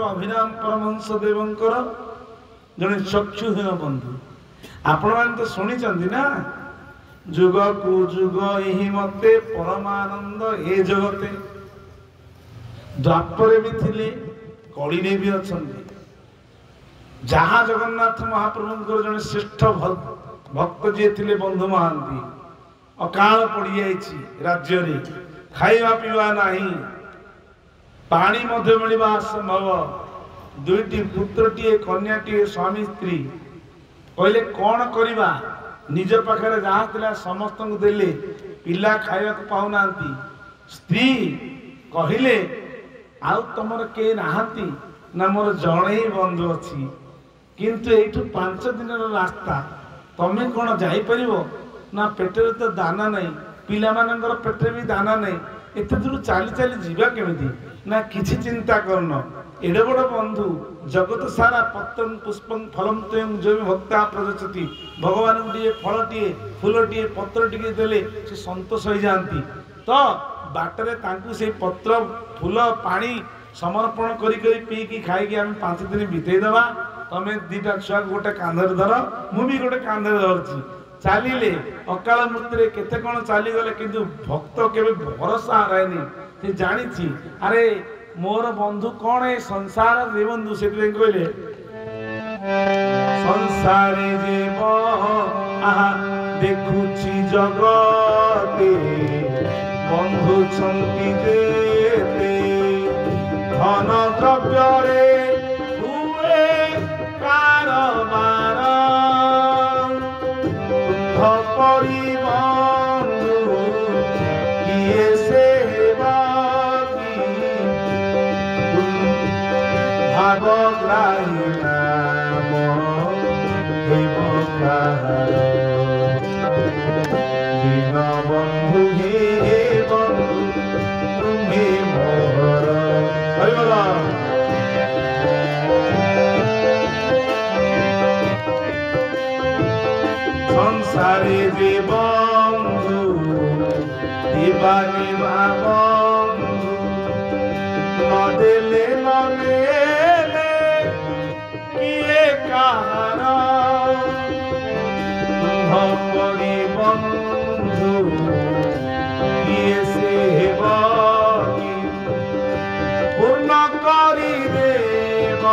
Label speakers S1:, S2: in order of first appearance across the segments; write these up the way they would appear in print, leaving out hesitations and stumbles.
S1: अभिराम परमहंस देवंकर जड़े चक्षुहीन बंधु आपण मैंने तो शुणी ना जुग कु जुग यही मते परमानंद ए जगते द्वापर भी थिले कड़ी ने भी अच्छे जहाँ जगन्नाथ महाप्रभु जड़े श्रेष्ठ भक्त जी थे बंधु महांती अकाल पड़ राज्य रे खाइबा पीवा नहीं पानी मध्य मिलवा असंभव दुईटी पुत्रटीए कन्याटीए स्वामी स्त्री कहले कौन करवा निज पाखे जहाँ थिला समस्त देले पिला खाइबा पाऊना स्त्री कहले आउ तुमर के नहांती ना मोर जड़े ही बंधु अच्छी किंतु एठू 5 दिन रास्ता तमें कौन जापर ना पेटे तो दाना नहीं पिला मानकर पेटे भी दाना नहीं एत दूर चली चली जीवा केमिति ना किछि चिंता करन एडे बड़ बंधु जगत सारा पत्रम पुष्पम फलम त्वं जो भी भक्ता प्रदर्शति भगवान गोटे फलटीए फूलटीए पत्रटीए देले से संतोष हो जाती तो बाटरे तांकु से पत्र फूल पानी समर्पण करी पीकी खाई आम 5 दिन बितेई दवा तमें दीटा छुआ गोटे कांधर धर मुझे गोटे कांधर धरची चलिले अकाल मृत्यु केते कौन चली गले किंतु भक्त केबे भरोसा हरायनी से जानी अरे मोर बंधु कौन है संसार जे बंधु से कहले संसारे जीव आहा देखुची जगते बंधु छंती जेते धन द्रव्य रे हुए कारबार परी बंधु किए सेवा भावग्राही नाम दीन बंधु हे बंधु तुम्हें मोहर संसारे जे बंधु दिवानी बंधु नदेले नदेले किए कहार परी बंधु किए सेवा पूर्ण करी देव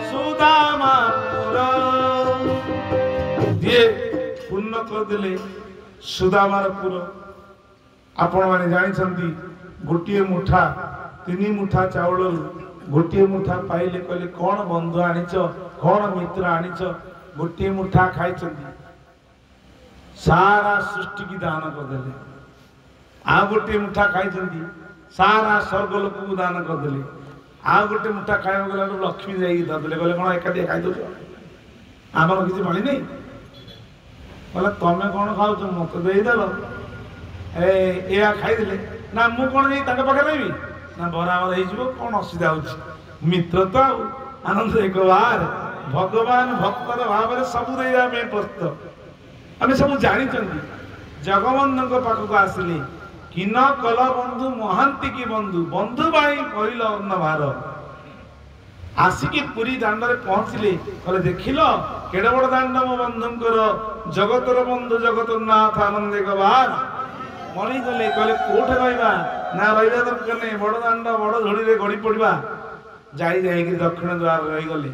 S1: सुदामापुर दिए पूर्ण करदे सुदामापुर आपण मैंने जानी गोटे मुठा 3 मुठा चाउल गोटे मुठा पाइले कहले कौन बंधु आनीच कौन मित्र आनीच गोटे मुठा खाई सारा सृष्टि की दान करदे आ गोटे मुठा खाई सारा स्वर्ग लोक को दान करदे आ गोटे मुठा खाइबा गला लक्ष्मी जाई धरदे कहले कौन एकाठी खाई दो आमर किसी मिली नहीं कहला तमें कौन खाऊ मत देदेल ए खाईदे ना मु कौन जाई पाखे रही ना बराबर हो कौन असुविधा हो मित्र तो आनंद एक बार भगवान भक्तर भाव में सब देवा प्रस्तुत आम सब जानी जगबंधु पाखक आसिले कि न कल बंधु महांती की बंधु बंधु भाई कहल अन्न भार आसिकी पुरी दांड में पहुंचले कहले देखिल केड़े बड़ दांड मो बंधुंकर जगतर बंधु जगत नाथ आनंद एक बार मनी गले कहले कोठे रहिबा ना रहिबा दरकार नहीं बड़ दांड बड़ झोड़ी रे गड़ी पड़वा जाई दक्षिण द्वार रही गले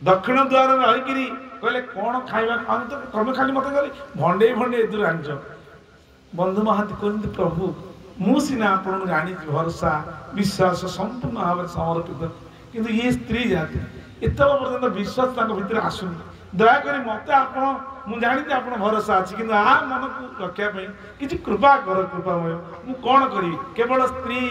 S1: दक्षिण द्वार रही कहले कौन खाइबा खाऊ तो तमें खाली मत गली भंडे भंडे दूर आंच बंधु महांती कहते प्रभु मु सीना आपन जानी भरोसा विश्वास संपूर्ण भाव समर्पित किंतु ये स्त्री जाति एत पर्यटन विश्वास भीतर आसुनी दयाकोरी मत आप जानी आप भरोसा अच्छी कि आ मन को रखापी किसी कृपा कर कृपामय मु कौन करी केवल स्त्री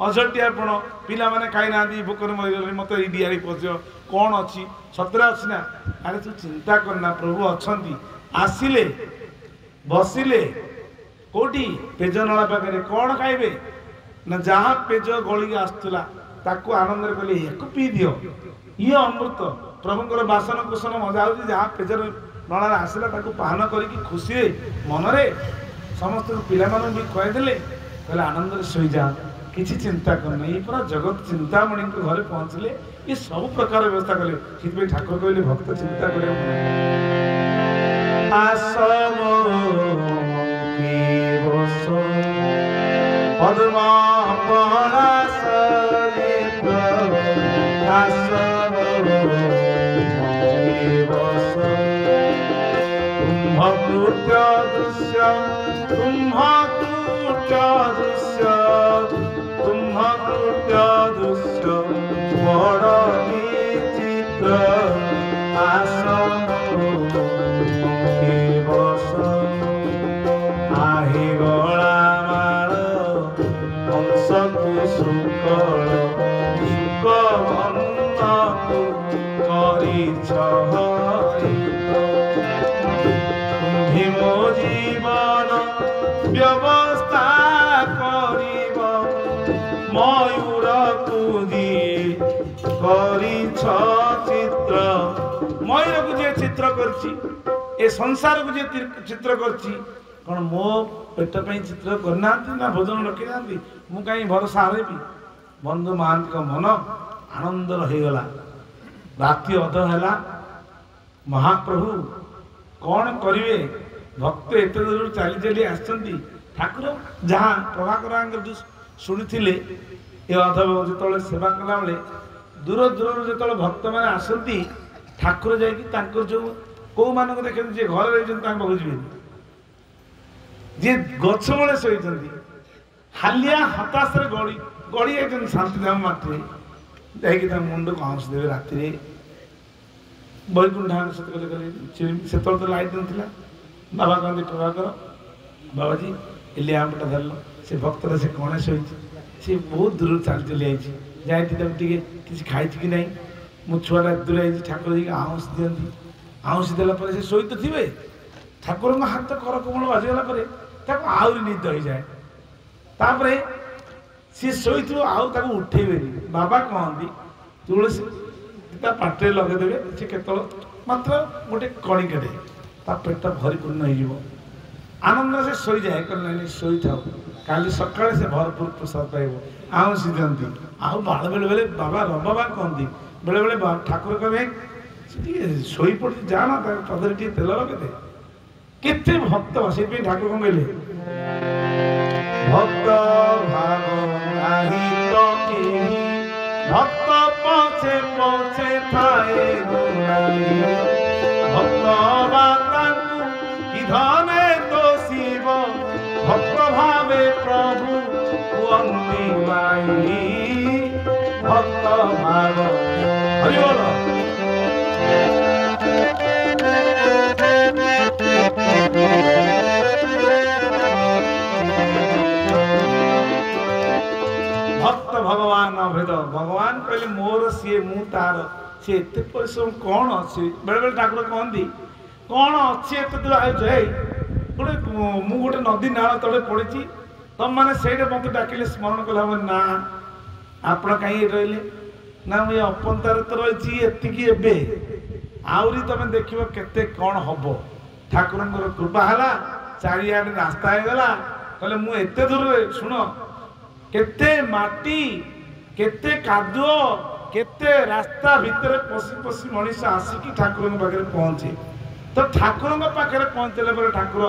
S1: अझटियापण पिला माने खाई ना भोकर मरीगले मत डिआरी पच कौन अच्छी सतरे अच्छी ना अरे तू चिंता करना प्रभु अच्छा आसिले बसिले कोटी पेज नला पाखे कौन खाइबे ना जहाँ पेज गलिक आसला ताकू आनंद कहले एक पी दियो ये अमृत प्रभुंर बासन कुशन मजा हो जहाँ पेज नला आसला पान करके खुशी मनरे समस्त पिला भी खुआईदे कहले आनंद शोई जा किसी चिंता करना ये पूरा जगत चिंतामणि घरे पहुंचले ये सब प्रकार व्यवस्था कले से ठाकुर कहले भक्त चिंता करे जीवन व्यवस्था मयूर कुदी चित्र मयूर को जे चित्र करछि ए संसार को जे चित्र करछि कौन मो पेट पे चित्र करना ना भोजन रखी ना मु कहीं भरोसा हरेबी बंधु महांत का मन आनंद रहीगला राति अध है महाप्रभु कौन करिवे भक्त एत दूर चली चली आसछंती ठाकुर जहाँ प्रभाकर जो शुणी ये अधव जो सेवा कला बेले दूर दूर जो भक्त मैंने आसती ठाकुर जाकर जो कौ मान देखे जी घर रही जी जी गछ मूले शोती हालिया हताश गड़ी गड़ी जाती शांतिधाम माटी जा मुंड को आंस देवे राति बैकुंठ से तो लाइट ना बाबा कहते प्रभाकर बाबाजी इले आमटा धरल से भक्त से कौन शोची सी बहुत दूर चल चली आई किसी खाई कि ना मो छुआटा दूर आई ठाकुर जी आउंस दिखती आउंस देला से शोई तो थे ठाकुर हाथ कर कमल बाजिगला आहरी निद हो जाए तापर सी शोई आउ उठेबे बाबा कहती तुलसी पाटे लगेदेवे सी के मात्र गोटे कणिकटे पेट भरपूर्ण हो आनंद से शोई जाए कहना शोई था काली सका से भरपूर प्रसाद पाइब आउसी दिखती आउ बाड़ बेले बेले बाबा बाबा कहती बेले बेले ठाकुर कहे शोई पड़ी जाना पदर टे तेल लगे केते भक्त से ठाकुर कौन कहले भक्त भाव भक्त पछे पछे थाए भक्त कि धने तो शिव भक्त भावे प्रभु भक्त भाव हरि बोल भक्त भगवान अभेद भगवान कहले मोर सी मु तार सी एत परिश्रम कौन अच्छे बेले बेले ठाकुर कहती कौन अच्छे एत दूर आए गोटे मु गोटे नदी नाल तले पड़ी तुम मैंने से मत डाकिले स्मरण कला ना आप कहीं रही ना मुझे अपंतार तो रही एतिकी आहरी तुम देख के कौन हम ठाकुर कृपा है चारिआडे रास्ता होगला कहले मुझे दूर शुण केते माटी केते कादुओ केते रास्ता भितर पशि पशि मनीष आसिकी ठाकुर पाखे पहुँचे तो ठाकुर पाखे पहुँचले पर ठाकुर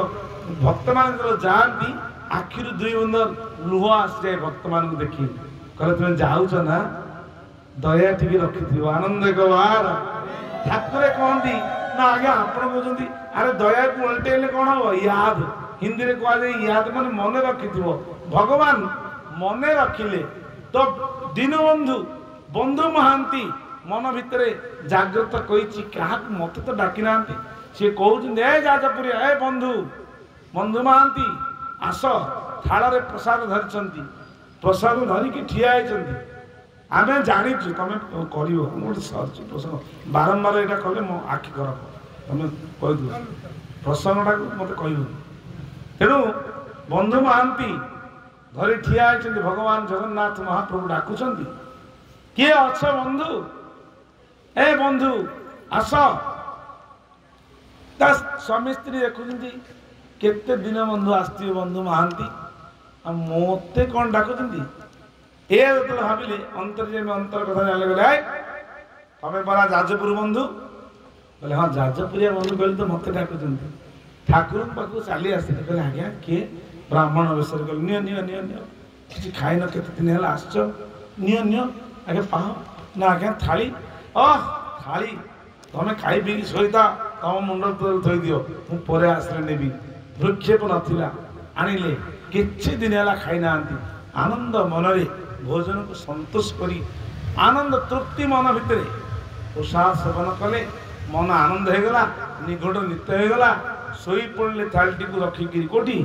S1: भक्त मान जाती आखिर दुई बुंद लुह आसी जाए भक्त मान देखी कहले तुम जाऊच ना दया टी रखी आनंद गवार ठाकुर कहती ना आज्ञा आप कहते अरे दया को उल्टेले कौन हम याद हिंदी में कह याद मान मन रखि भगवान मन रखिले तो दीनबंधु बंधु महांती मन भितर जाग्रत कही क्या मत तो डाकी ना सी कहते जाजपुरी ए बंधु बंधु महांती आस थाल प्रसाद धरी प्रसाद धरिकी ठिया आम जाचु तुम कर प्रसंग बारंबार यहाँ कले मो आखि खराब तुम कह प्रसंगटा मत कह तेणु बंधु महांती धरी ठिया भगवान जगन्नाथ महाप्रभु डाकुंट किए अछ बंधु ए बंधु आस स्वामी स्त्री देखुं केते दिन बंधु आसती बंधु महांती मते कौन डाकुं ଏ ଯେତେବେଳେ ଭାବିଲେ ଅନ୍ତର୍ଯାମୀ ଅନ୍ତର କଥା ଜାଣିଲେ ଗଲେ ତମେ ପରା ଯାଜପୁର ବନ୍ଧୁ କହିଲେ ହଁ ଯାଜପୁରିଆ ବନ୍ଧୁ କହିଲେ ତ ମତେ ଡାକୁଛନ୍ତି ଠାକୁରଙ୍କ ପାଖକୁ ଚାଲି ଆସିଲେ କହିଲେ ଆଜ୍ଞା କିଏ ବ୍ରାହ୍ମଣ ବେଶରେ କହିଲେ ନିଅ ନିଅ ନିଅ ନିଅ କିଛି ଖାଇନ କେତେ ଦିନ ହେଲା ଆସିଛ ନିଅ ନିଅ ଆଜ୍ଞା ପାହ ନା ଆଜ୍ଞା ଥାଳି ଥାଳି ତମେ ଖାଇ ପିଇକି ଶୋଇଥା ତମ ମୁଣ୍ଡ ଥୋଇଦିଅ ମୁଁ ପରେ ଆସିଲେ ନେବି ଭୃକ୍ଷେପ ନଥିଲା ଆଣିଲେ କିଛି ଦିନ ହେଲା ଖାଇନାହାନ୍ତି ଆନନ୍ଦ ମନରେ ଭୋଜନକୁ ସନ୍ତୋଷ କରି ଆନନ୍ଦ ତୃପ୍ତି ମନ ଭିତରେ ପ୍ରସାଦ ସେବନ କଲେ ମନ ଆନନ୍ଦ ହେଇଗଲା ନିଘୋଡ଼ ନିତ୍ୟ ହେଇଗଲା ଶୋଇ ପଡ଼ିଲେ ଥାଳିଟିକୁ ରଖିକିରି କୋଉଠି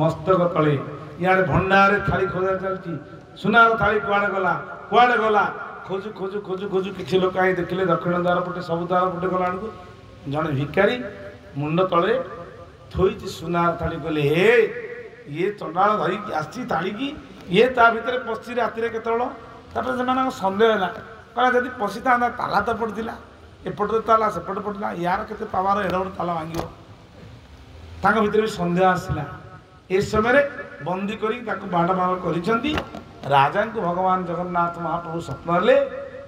S1: ମସ୍ତକ ତଳେ ଇଆଡ଼େ ଭଣ୍ଡାରରେ ଥାଳି ଖୋଜା ଚାଲିଛି ସୁନାର ଥାଳି କୁଆଡ଼େ ଗଲା ଖୋଜୁ ଖୋଜୁ ଖୋଜୁ ଖୋଜୁ କିଛି ଲୋକ ଆଇ ଦେଖିଲେ ଦକ୍ଷିଣ ଦ୍ୱାର ପଟେ ସବୁ ଦ୍ୱାର ପଟେ ଗଲା ବେଳକୁ ଜଣେ ଭିକାରୀ ମୁଣ୍ଡ ତଳେ ଥୋଇଛି ସୁନାର ଥାଳି କହିଲେ ହେ ଇଏ ଚଣ୍ଡାଳ ଧରିକି ଆସିଛି ଥାଳିକି ଇଏ ତା ଭିତରେ ପଶିଛି ରାତିରେ କେତେବେଳେ ତାପରେ ସେମାନଙ୍କ ସନ୍ଦେହ ହେଲା କହିଲା ଯଦି ପଶିଥାନ୍ତା ତାଲା ତ ପଡ଼ିଥିଲା ଏପଟରେ ତାଲା ସେପଟେ ପଡ଼ିଥିଲା ୟାର କେତେ ପାୱାର ଏଡ଼େ ବଡ଼ ତାଲା ଭାଙ୍ଗିବ ତାଙ୍କ ଭିତରେ ବି ସନ୍ଦେହ ଆସିଲା ଏ ସମୟରେ ବନ୍ଦୀ କରି ତାକୁ ବାଡ଼ମାର କରିଛନ୍ତି ରାଜାଙ୍କୁ ଭଗବାନ ଜଗନ୍ନାଥ ମହାପ୍ରଭୁ ସ୍ୱପ୍ନ ହେଲେ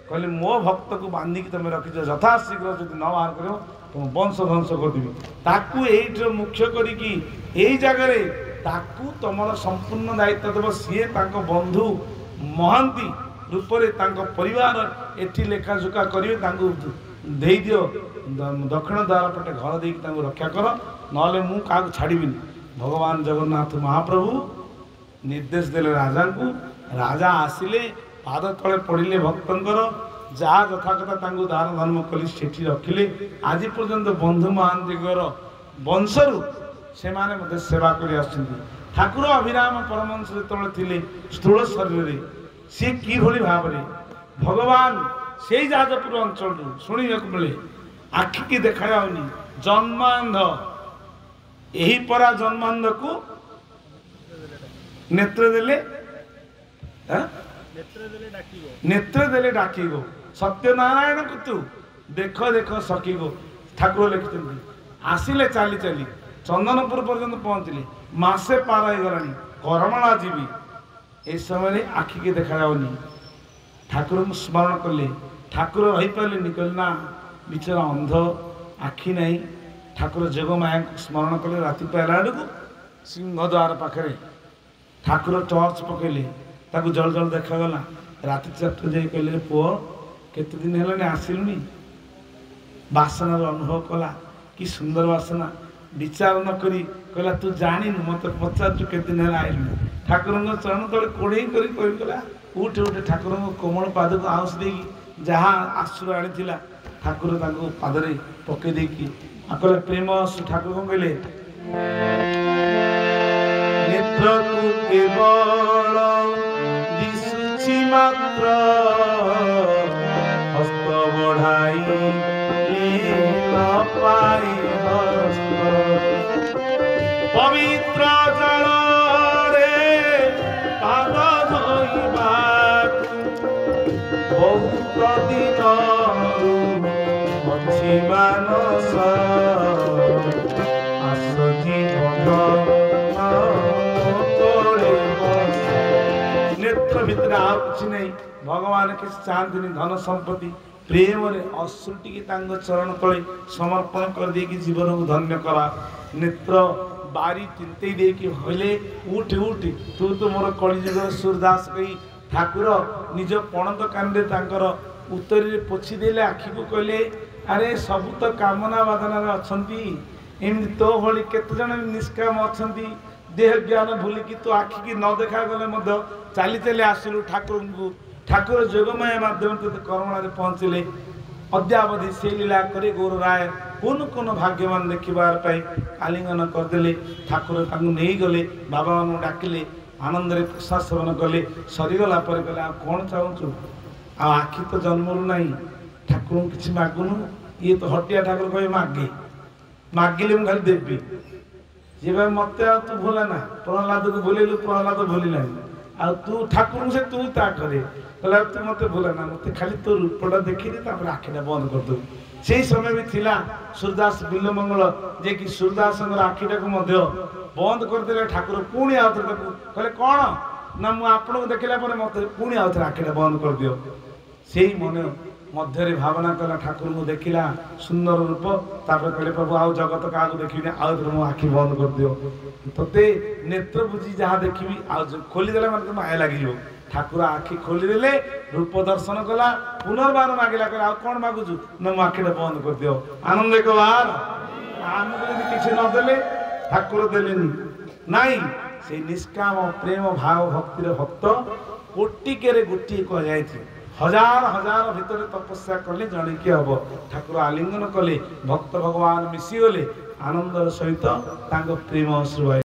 S1: କହିଲେ ମୋ ଭକ୍ତକୁ ବାନ୍ଧିକି ତମେ ରଖିଛ ଯଥାଶୀଘ୍ର ଯଦି ନ ବାହାର କରିବ ତୁମ ବଂଶ ଧ୍ୱଂସ କରିଦେବି ତାକୁ ଏଇଠିର ମୁଖ୍ୟ କରିକି ଏଇ ଜାଗାରେ ତାକୁ ତମର ସମ୍ପୂର୍ଣ୍ଣ ଦାୟିତ୍ୱ ଦେବ ସିଏ ତାଙ୍କ ବନ୍ଧୁ ମହାନ୍ତି ରୂପରେ ତାଙ୍କ ପରିବାର ଏଠି ଲେଖାଜୋଖା କରିବେ ତାଙ୍କୁ ଦେଇଦିଅ ଦକ୍ଷିଣ ଦ୍ୱାର ପଟେ ଘର ଦେଇକି ତାଙ୍କୁ ରକ୍ଷା କର ନହେଲେ ମୁଁ କାହାକୁ ଛାଡ଼ିବିନି ଭଗବାନ ଜଗନ୍ନାଥ ମହାପ୍ରଭୁ ନିର୍ଦ୍ଦେଶ ଦେଲେ ରାଜାଙ୍କୁ ରାଜା ଆସିଲେ ପାଦ ତଳେ ପଡ଼ିଲେ ଭକ୍ତଙ୍କର ଯାହା ଯଥାକଥା ତାଙ୍କୁ ଦାନ ଧର୍ମ କଲି ସେଠି ରଖିଲେ ଆଜି ପର୍ଯ୍ୟନ୍ତ ବନ୍ଧୁ ମହାନ୍ତିଙ୍କର ବଂଶରୁ ସେମାନେ ମଧ୍ୟ ସେବା କରି ଆସୁଛନ୍ତି ଠାକୁର ଅଭିରାମ ପରମହଂସ ଯେତେବେଳେ ଥିଲେ ସ୍ଥୂଳ ଶରୀରରେ ସିଏ କିଭଳି ଭାବରେ ଭଗବାନ ସେଇ ଯାଜପୁର ଅଞ୍ଚଳରୁ ଶୁଣିବାକୁ ମିଳେ ଆଖିକି ଦେଖାଯାଉନି ଜନ୍ମାନ୍ଧ ଏହି ପରା ଜନ୍ମାନ୍ଧକୁ ନେତ୍ର ଦେଲେ ଡାକିବ ସତ୍ୟନାରାୟଣ ତୁ ଦେଖ ଦେଖ ସକିବ ଠାକୁର ଲେଖିଛନ୍ତି ଆସିଲେ ଚାଲି ଚାଲି ଚନ୍ଦନପୁର ପର୍ଯ୍ୟନ୍ତ ପହଞ୍ଚିଲେ ମାସେ ପାର ହେଇଗଲାଣି କରମଳା ଯିବି ଏ ସମୟରେ ଆଖିକି ଦେଖାଯାଉନି ଠାକୁରଙ୍କୁ ସ୍ମରଣ କଲେ ଠାକୁର ରହିପାରିଲେନି କହିଲେ ନା ବିଚରା ଅନ୍ଧ ଆଖି ନାହିଁ ଠାକୁର ଯୋଗମାୟାଙ୍କୁ ସ୍ମରଣ କଲେ ରାତି ପାଇଲା ବେଳକୁ ସିଂହଦ୍ୱାର ପାଖରେ ଠାକୁର ଟର୍ଚ୍ଚ ପକେଇଲେ ତାକୁ ଜଳ ଜଳ ଦେଖାଗଲା ରାତି 4ଟାରେ ଯାଇ କହିଲେ ପୁଅ କେତେ ଦିନ ହେଲାଣି ଆସିଲୁନି ବାସନାର ଅନୁଭବ କଲା କି ସୁନ୍ଦର ବାସନା ବିଚାର ନ କରି କହିଲା ତୁ ଜାଣିନୁ ମତେ ପଚାରୁଛୁ କେତେ ଦିନ ହେଲା ଆଇଲୁନି ଠାକୁରଙ୍କ ଚରଣ ତଳେ କୋଡ଼େଇ କରି କହିଗଲା ଉଠେ ଉଠେ ଠାକୁରଙ୍କ କୋମଳ ପାଦକୁ ଆଉଁସି ଦେଇକି ଯାହା ଆଶ୍ରୁ ଆଣିଥିଲା ଠାକୁର ତାଙ୍କୁ ପାଦରେ ପକେଇ ଦେଇକି କହିଲେ ପ୍ରେମ ଠାକୁର କଣ କହିଲେ ନେତ୍ରକୁ କେବଳ ଦିଶୁଛି ମାତ୍ର ହସ୍ତ ବଢାଇ ପାଇ ପବିତ୍ର ଜଳରେ ପାଦ ଧୋଇବାକୁ ବହୁତ ଦିନରୁ ଅଛି ମାନସ ଆସଜି ନେତ୍ର ଭିତରେ ଆଉ କିଛି ନାହିଁ ଭଗବାନ କିଛି ଚାହାନ୍ତିନି ଧନ ସମ୍ପତ୍ତି ପ୍ରେମରେ ଅଶ୍ରୁ ଟିକେ ତାଙ୍କ ଚରଣ ତଳେ ସମର୍ପଣ କରିଦେଇକି ଜୀବନକୁ ଧନ୍ୟ କରା ନେତ୍ର ବାରି ଚିନ୍ତେଇ ଦେଇକି କହିଲେ ଉଠି ଉଠି ତୁ ତ ମୋର କଳିଯୁଗର ସୁରଦାସ କହି ଠାକୁର ନିଜ ପଣତ କାନରେ ତାଙ୍କର ଉତ୍ତରରେ ପୋଛି ଦେଲେ ଆଖିକୁ କହିଲେ ଆରେ ସବୁ ତ କାମନା ବାଦନାରେ ଅଛନ୍ତି ଏମିତି ତୋ ଭଳି କେତେଜଣ ନିଷ୍କାମ ଅଛନ୍ତି ଦେହ ଜ୍ଞାନ ଭୁଲିକି ତୋ ଆଖିକି ନ ଦେଖାଗଲେ ମଧ୍ୟ ଚାଲି ଚାଲି ଆସିଲୁ ଠାକୁରଙ୍କୁ ଠାକୁର ଯୋଗମାୟା ମାଧ୍ୟମରେ ତୋତେ କରମଳାରେ ପହଞ୍ଚିଲେ ଅଦ୍ୟାବଧି ସେଇ ଲୀଳା କରି ଗୌର ରାୟ কোন ভাগ্যবান দেখিবার পাই আলিঙ্গন করদেলে ঠাকুর তাকে নেইগলে বাবা মানুষ ডাকিলে আনন্দরে প্রসাদ সেবন কলে সরিগলা পরে কলে আর কଣ চাହୁଛୁ ଆଉ ଆଖି ତ ଜନ୍ମରୁ ନାହିଁ ଠାକୁରଙ୍କୁ କିଛି ମାଗୁନୁ ଇଏ ତ ହଟିଆ ଠାକୁର କହିବେ ମାଗେ ମାଗିଲେ ମୁଁ ଖାଲି ଦେବି ଯିଏ ଭାଇ ମତେ ଆଉ ତୁ ଭୁଲା ନା ପ୍ରହ୍ଲାଦକୁ ଭୁଲେଇଲୁ ପ୍ରହ୍ଲାଦ ଭୁଲିଲାନି ଆଉ ତୁ ଠାକୁରଙ୍କୁ ସେ ତୁ ତା କରେ କହିଲା ତୁ ମତେ ଭୁଲା ନା ମତେ ଖାଲି ତୋ ରୂପଟା ଦେଖିଲି ତାପରେ ଆଖିଟା ବନ୍ଦ କରିଦେବୁ সেই সময় भी थिला सूरदास बिल्लमंगल जे कि सूरदासंगर आखिटा को मध्य बंद कर देले ठाकुर पुणी आउत कहले कौन ना मु आपको देखला पर मत पुणी आउ थे आखिटा बंद कर दियो से मन मध्य भावना कला ठाकुर को देखला सुंदर रूप तापर कहले प्रभु आउ जगत का देखी आउ मो आखि बंद कर दियो तोते नेत्र बुझी जहाँ देखी आउ खोलीदेला मतलब माया लगे ठाकुर आखि खोलीदेले रूप दर्शन कला पुनर्बार मागिला आ कौन मागुचु ना मो आखिटा बंद कर दियो आनंद एक बार आमको यदि किसी नदेले ठाकुर देलेनी नाई से निष्काम प्रेम भाव भक्तिर भक्त कोटिके गोटे कह हजार हजार भितर तपस्या कले जड़े किए हम ठाकुर आलिंगन कले भक्त भगवान मिशीगले आनंदर सहित प्रेम श्रुवाई।